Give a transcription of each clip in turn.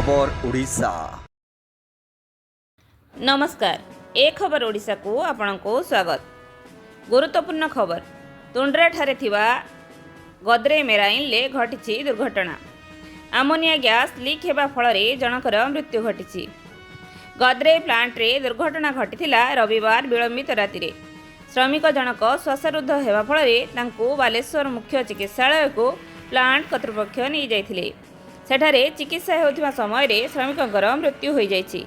खबर ओडिशा। नमस्कार, ए खबर ओडिशा को आपनको स्वागत। गुरुत्वपूर्ण खबर तुंड्रा ठारे थिवा गद्रे मेराइन ले घटी दुर्घटना। आमोनिया गैस लीक हेबा फଳରେ जनकर मृत्यु घटी। गद्रे प्लांट रे दुर्घटना घटी रविवार विलंबित राति। श्रमिक जनक श्वासरुद्ध हेबा फଳରେ तांकु बालेश्वर मुख्य चिकित्सालय को प्लांट कर्तृपक्ष नहीं जाइथिले। सेठारे चिकित्सा हेउथिबा समय रे श्रमिकंकर मृत्यु हो जाइछि।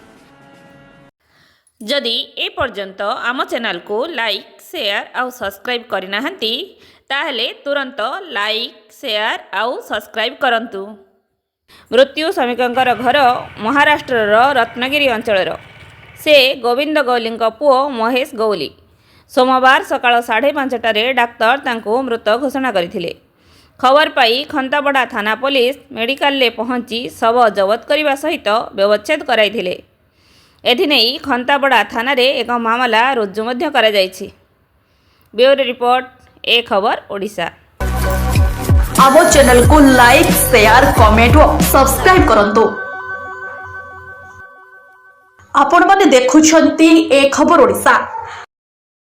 जदि ए पर्यंत आम चैनल को लाइक शेयर आउ सब्सक्राइब करना ताहले तुरंत लाइक शेयर आउ सब्सक्राइब करंतु। मृत्यु श्रमिकंकर घर महाराष्ट्र रत्नगिरी अंचल से गोविंद गौली पुओ महेश गौली। सोमवार सकाळ 5:30 डाक्तर तांको मृत घोषणा करथिले। खबर पाई खंतापड़ा थाना पुलिस मेडिकल ले पहुंची शव जबत करने सहित व्यवच्छेद कराइथिले। एथिनेई खंतापड़ा थाना रे एक मामला रुजु मध्य करा जायछि। ब्यूरो रिपोर्ट, ए खबर ओडिशा। आम चैनल को लाइक शेयर कमेंट और सब्सक्राइब करंतु। आपण माने देखुछंती ए खबर ओडिशा।